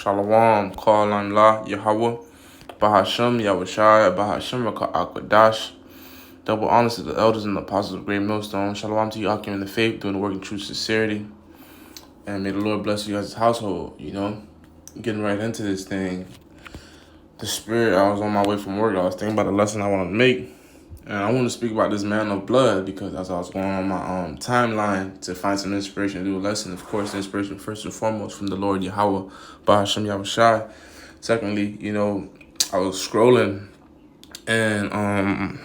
Shalom, Kal La, Yahweh, Bahashem, Yahushai, Bahashem, Akadash. Double honors to the elders and the apostles of Great Millstone. Shalom to you, Akim in the faith, doing the work in true sincerity. And may the Lord bless you guys' household, Getting right into this thing. The spirit, I was on my way from work. I was thinking about the lesson I want to make. And I want to speak about this man of blood because as I was going on my timeline to find some inspiration to do a lesson, of course, the inspiration first and foremost from the Lord Yahweh, Bahashem Yahushai. Secondly, I was scrolling and I'm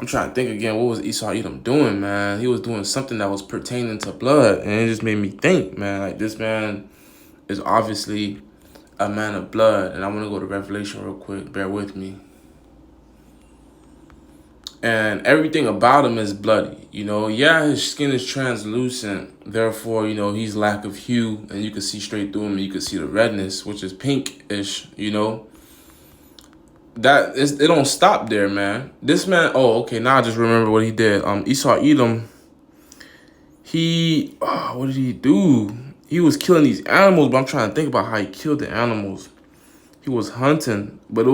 trying to think again, what was Esau Edom doing, man? He was doing something that was pertaining to blood, and it just made me think, man, like this man is obviously a man of blood. And I want to go to Revelation real quick, bear with me. And everything about him is bloody, his skin is translucent, therefore, he's lack of hue, and you can see straight through him, and you can see the redness, which is pinkish, That is, it don't stop there, man. This man, now I just remember what he did. Esau Edom, what did he do? He was killing these animals, but I'm trying to think about how he killed the animals. He was hunting, but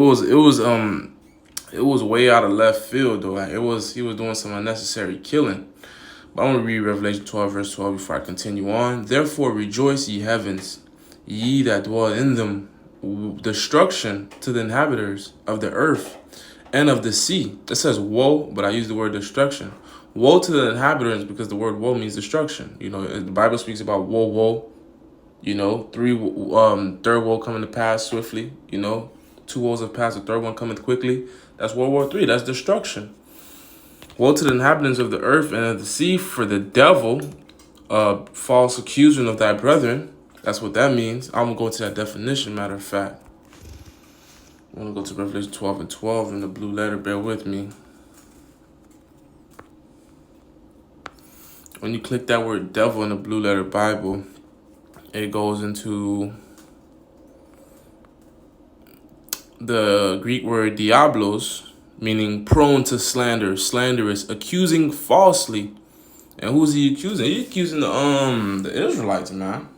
it was way out of left field, though. Like he was doing some unnecessary killing. But I'm going to read Revelation 12, verse 12 before I continue on. Therefore rejoice, ye heavens, ye that dwell in them, destruction to the inhabitants of the earth and of the sea. It says woe, but I use the word destruction. Woe to the inhabitants because the word woe means destruction. The Bible speaks about woe. Third woe coming to pass swiftly. 2 woes have passed, the third one cometh quickly. That's World War III. That's destruction. Woe to the inhabitants of the earth and of the sea, for the devil, false accuser of thy brethren. That's what that means. I'm going to go to that definition, matter of fact. I'm going to go to Revelation 12 and 12 in the blue letter. Bear with me. When you click that word devil in the blue letter Bible, it goes into the Greek word diablos, meaning prone to slander, slanderous, accusing falsely. And who's he accusing? He's accusing the Israelites, man.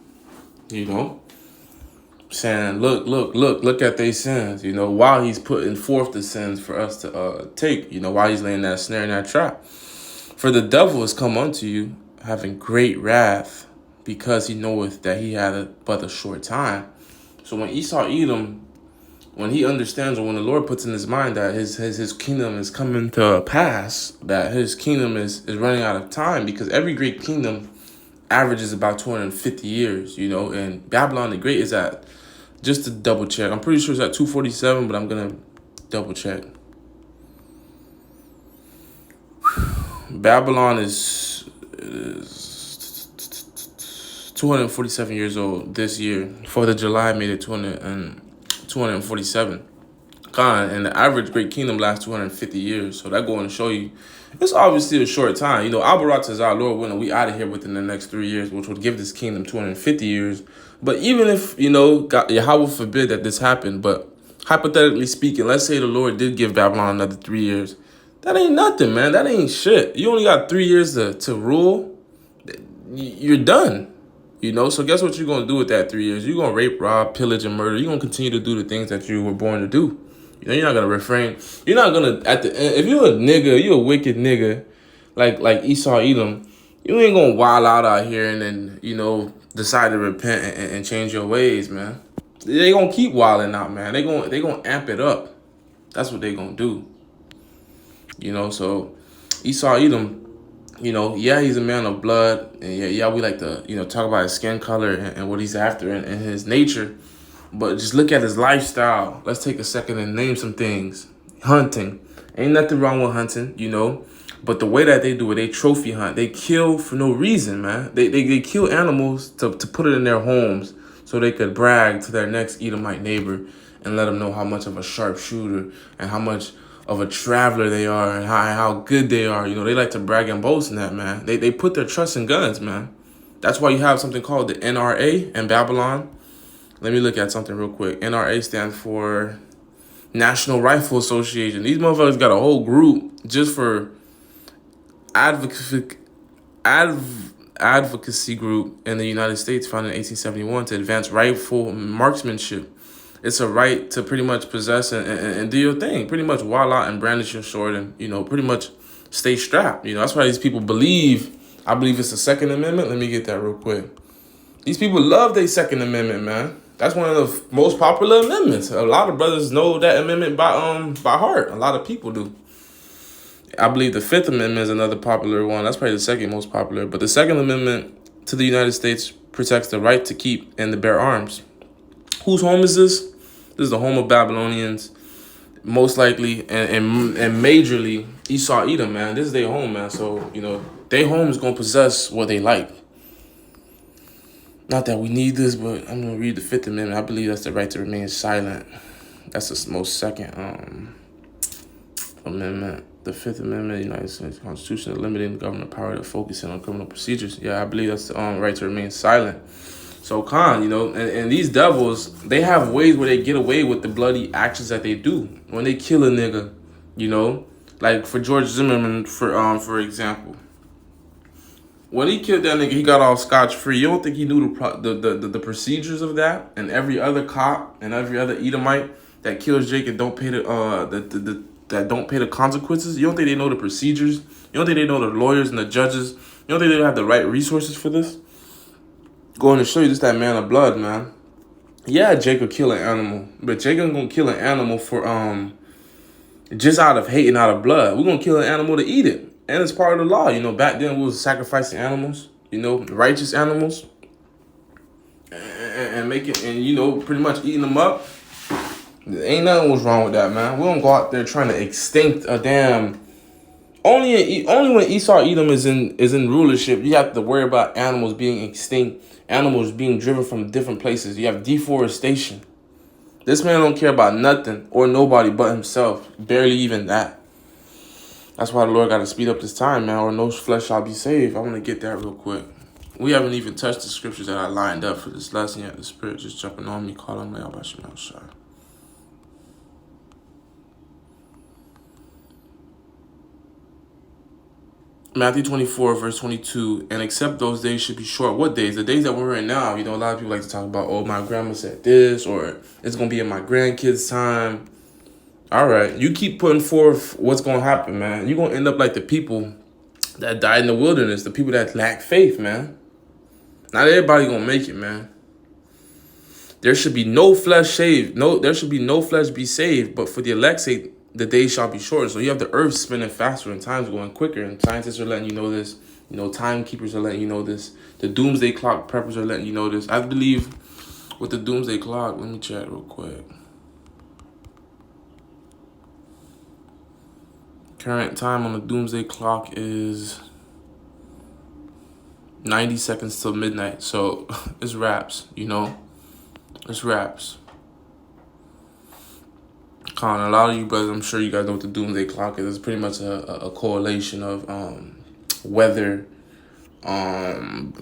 Saying, look at their sins, while he's putting forth the sins for us to take, while he's laying that snare and that trap. For the devil is come unto you, having great wrath, because he knoweth that he had but a short time. So when Esau Edom, when he understands, or when the Lord puts in his mind that his kingdom is coming to pass, that his kingdom is running out of time, because every great kingdom averages about 250 years, and Babylon the Great is at, just to double check, I'm pretty sure it's at 247, but I'm going to double check. Babylon is 247 years old this year. 4th of July made it 247. And the average great kingdom lasts 250 years. So that going to show you, it's obviously a short time. Albarat is our Lord willing, we out of here within the next 3 years, which would give this kingdom 250 years. But even if, God, Yahweh forbid that this happened, but hypothetically speaking, let's say the Lord did give Babylon another 3 years. That ain't nothing, man. That ain't shit. You only got 3 years to rule. You're done. So guess what you're going to do with that 3 years? You're going to rape, rob, pillage, and murder. You're going to continue to do the things that you were born to do. You're not going to refrain. You're not going to, at the end, if you're a nigga, you're a wicked nigga, like Esau Edom, you ain't going to wild out here and then, decide to repent and change your ways, man. They going to keep wilding out, man. They going to amp it up. That's what they going to do. So Esau Edom, he's a man of blood, and we like to, talk about his skin color and what he's after and his nature, but just look at his lifestyle. Let's take a second and name some things. Hunting. Ain't nothing wrong with hunting, but the way that they do it, they trophy hunt. They kill for no reason, man. They kill animals to put it in their homes so they could brag to their next Edomite neighbor and let them know how much of a sharpshooter and how much of a traveler they are and how good they are. They like to brag and boast in that, man. They put their trust in guns, man. That's why you have something called the NRA in Babylon. Let me look at something real quick. NRA stands for National Rifle Association. These motherfuckers got a whole group just for advocacy group in the United States founded in 1871 to advance rifle marksmanship. It's a right to pretty much possess and do your thing, pretty much wall out and brandish your sword and, pretty much stay strapped. That's why these people believe, I believe it's the Second Amendment. Let me get that real quick. These people love their Second Amendment, man. That's one of the most popular amendments. A lot of brothers know that amendment by heart. A lot of people do. I believe the Fifth Amendment is another popular one. That's probably the second most popular. But the Second Amendment to the United States protects the right to keep and to bear arms. Whose home is this? This is the home of Babylonians, most likely, and majorly Esau Edom, man. This is their home, man. So, their home is going to possess what they like. Not that we need this, but I'm going to read the Fifth Amendment. I believe that's the right to remain silent. That's the most second amendment. The Fifth Amendment of the United States Constitution, limiting the government power to focusing on criminal procedures. Yeah, I believe that's the right to remain silent. So, and these devils, they have ways where they get away with the bloody actions that they do. When they kill a nigga, like for George Zimmerman, for example. When he killed that nigga, he got off scotch-free. You don't think he knew the procedures of that? And every other cop and every other Edomite that kills Jake and don't pay that don't pay the consequences? You don't think they know the procedures? You don't think they know the lawyers and the judges? You don't think they have the right resources for this? Going to show you, this that man of blood, man. Yeah, Jake will kill an animal, but Jake ain't gonna kill an animal for just out of hate and out of blood. We're gonna kill an animal to eat it. And it's part of the law. Back then we was sacrificing animals, righteous animals. And making, and pretty much eating them up. Ain't nothing was wrong with that, man. We don't go out there trying to extinct a damn. Only when Esau Edom is in rulership, you have to worry about animals being extinct, animals being driven from different places. You have deforestation. This man don't care about nothing or nobody but himself. Barely even that. That's why the Lord got to speed up this time, man, or no flesh shall be saved. I want to get that real quick. We haven't even touched the scriptures that I lined up for this lesson yet. The Spirit just jumping on me, calling me out by Shemal Shai. Matthew 24, verse 22, and except those days should be short. What days? The days that we're in now. A lot of people like to talk about, oh, my grandma said this, or it's going to be in my grandkids' time. All right, you keep putting forth what's going to happen, man. You're going to end up like the people that died in the wilderness, the people that lack faith, man. Not everybody going to make it, man. There should be no flesh saved. There should be no flesh be saved, but for the elect's sake, the days shall be short. So you have the earth spinning faster and time's going quicker. And scientists are letting you know this. Timekeepers are letting you know this. The doomsday clock preppers are letting you know this. I believe with the doomsday clock, let me check real quick. Current time on the doomsday clock is 90 seconds till midnight. So it's wraps, It's wraps. A lot of you brothers, I'm sure you guys know what the doomsday clock is. It's pretty much a correlation of weather,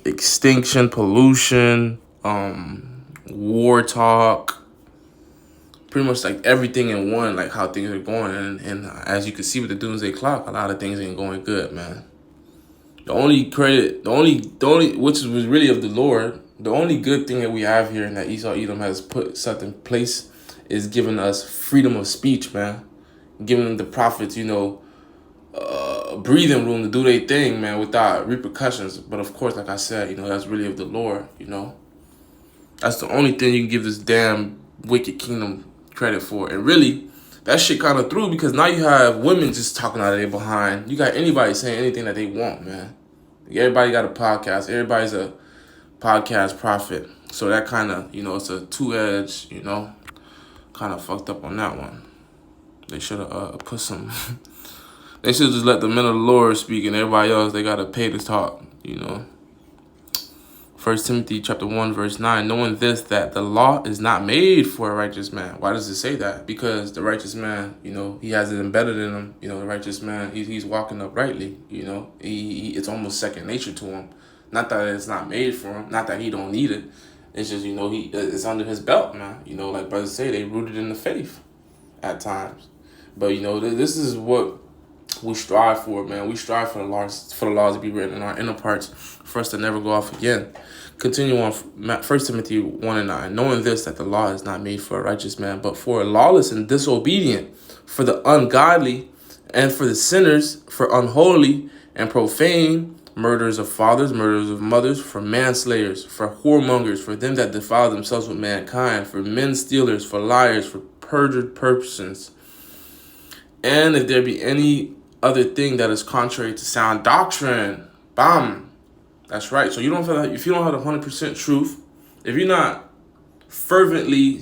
extinction, pollution, war talk, pretty much like everything in one, like how things are going. And as you can see with the doomsday clock, a lot of things ain't going good, man. The only, which was really of the Lord, the only good thing that we have here and that Esau Edom has put something in place is giving us freedom of speech, man. Giving the prophets, breathing room to do their thing, man, without repercussions. But of course, like I said, that's really of the Lord, That's the only thing you can give this damn wicked kingdom credit for. And really, that shit kind of threw because now you have women just talking out of their behind. You got anybody saying anything that they want, man. Everybody got a podcast. Everybody's a podcast prophet. So that kind of, it's a two-edged, kind of fucked up on that one. They should have put some... They should just let the men of the Lord speak and everybody else, they got to pay to talk, 1 Timothy chapter 1, verse 9, knowing this, that the law is not made for a righteous man. Why does it say that? Because the righteous man, he has it embedded in him. The righteous man, he's walking uprightly, it's almost second nature to him. Not that it's not made for him, not that he don't need it. It's just, it's under his belt, man. Like brothers say, they rooted in the faith at times. But, this is what we strive for it, man. We strive for the laws to be written in our inner parts, for us to never go off again. Continue on, 1 Timothy 1:9. Knowing this, that the law is not made for a righteous man, but for a lawless and disobedient, for the ungodly, and for the sinners, for unholy and profane, murderers of fathers, murderers of mothers, for manslayers, for whoremongers, for them that defile themselves with mankind, for men stealers, for liars, for perjured persons. And if there be any other thing that is contrary to sound doctrine, bam. That's right. So you don't feel like, if you don't have the 100% truth, if you're not fervently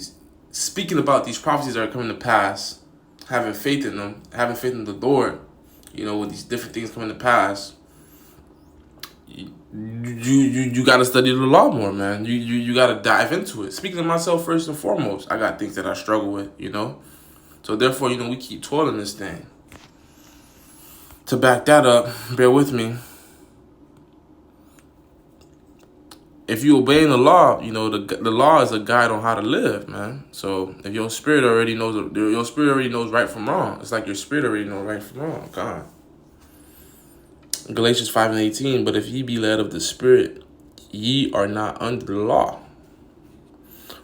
speaking about these prophecies that are coming to pass, having faith in them, having faith in the Lord, with these different things coming to pass, you got to study the law more, man. You got to dive into it. Speaking of myself first and foremost, I got things that I struggle with, So therefore, we keep toiling this thing. To back that up, bear with me. If you obeying the law, the law is a guide on how to live, man. So if your spirit already knows right from wrong. It's like your spirit already knows right from wrong. God. Galatians 5:18. But if ye be led of the Spirit, ye are not under the law.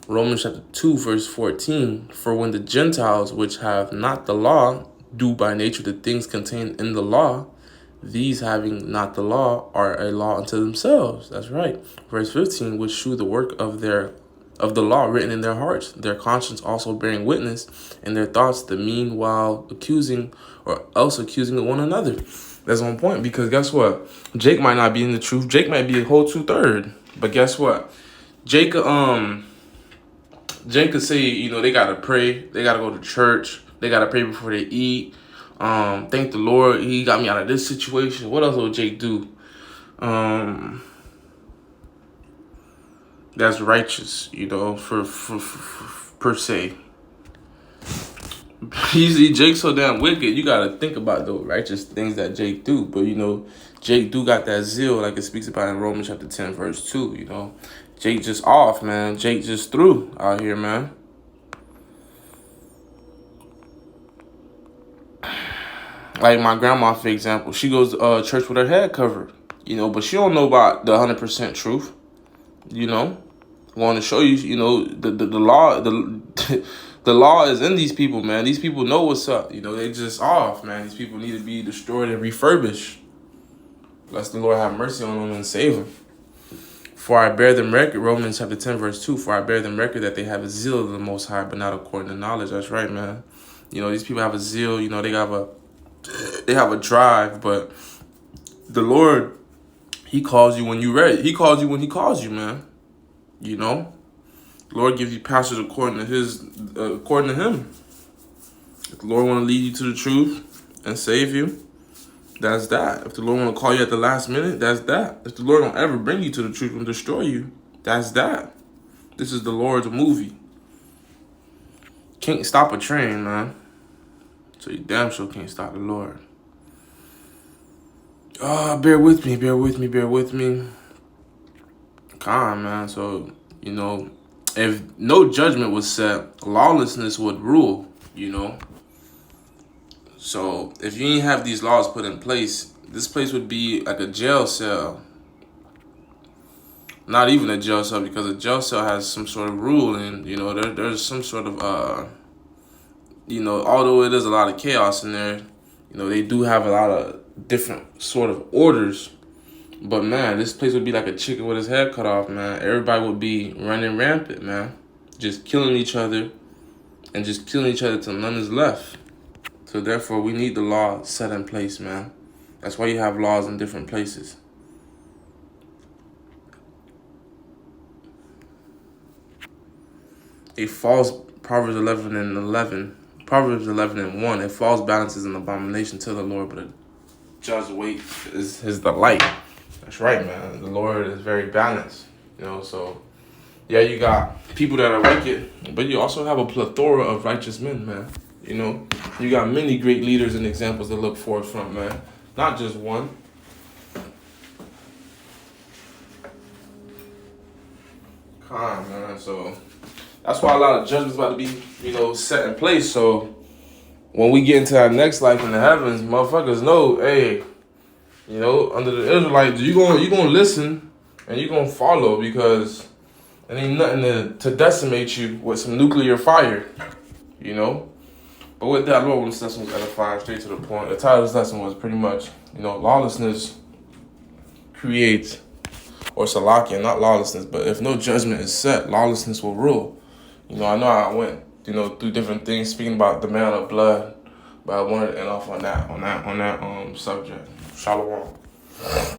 Romans chapter 2, verse 14. For when the Gentiles, which have not the law, do by nature the things contained in the law, these having not the law are a law unto themselves. That's right. Verse 15, which shew the work of the law written in their hearts, their conscience also bearing witness, and their thoughts the meanwhile accusing of one another. That's on point, because guess what? Jake might not be in the truth. Jake might be a whole 2/3. But guess what? Jake could say, they gotta pray, they gotta go to church, they gotta pray before they eat. Thank the Lord, he got me out of this situation. What else will Jake do? That's righteous, for per se. Usually Jake's so damn wicked, you gotta think about those righteous things that Jake do. But Jake do got that zeal, like it speaks about in Romans chapter 10, verse 2, Jake just off, man. Jake just through out here, man. Like my grandma, for example, she goes to church with her head covered, but she don't know about the 100% truth, Want to show you, the law, the law is in these people, man. These people know what's up, they just off, man. These people need to be destroyed and refurbished. Lest the Lord have mercy on them and save them. For I bear them record, Romans chapter 10, verse 2, for I bear them record that they have a zeal of the Most High, but not according to knowledge. That's right, man. These people have a zeal, they have a drive, but the Lord, he calls you when you're ready. He calls you when he calls you, man. The Lord gives you pastors according to him. If the Lord want to lead you to the truth and save you, that's that. If the Lord want to call you at the last minute, that's that. If the Lord don't ever bring you to the truth and destroy you, that's that. This is the Lord's movie. Can't stop a train, man. So you damn sure can't stop the Lord. Bear with me. Calm, man. So, if no judgment was set, lawlessness would rule, So if you didn't have these laws put in place, this place would be like a jail cell. Not even a jail cell, because a jail cell has some sort of rule, and there's some sort of although it is a lot of chaos in there, they do have a lot of different sort of orders. But man, this place would be like a chicken with his head cut off, man. Everybody would be running rampant, man. Just killing each other till none is left. So therefore, we need the law set in place, man. That's why you have laws in different places. A false Proverbs 11:1. A false balance is an abomination to the Lord, but a just weight is his delight. That's right, man. The Lord is very balanced, So yeah, you got people that are wicked, but you also have a plethora of righteous men, man. You got many great leaders and examples to look forward from, man. Not just one. Come on, man. So that's why a lot of judgments about to be, set in place. So when we get into our next life in the heavens, motherfuckers know, hey, you know, under the Israelites, you gonna listen and you gonna follow, because it ain't nothing to decimate you with some nuclear fire, you know. But with that, Lord, when this lesson was edifying, straight to the point. The title of this lesson was pretty much, you know, lawlessness creates, or salakia, not lawlessness, but if no judgment is set, lawlessness will rule. You know I went, you know, through different things, speaking about the man of blood, but I wanted to end off on that subject. Shalom.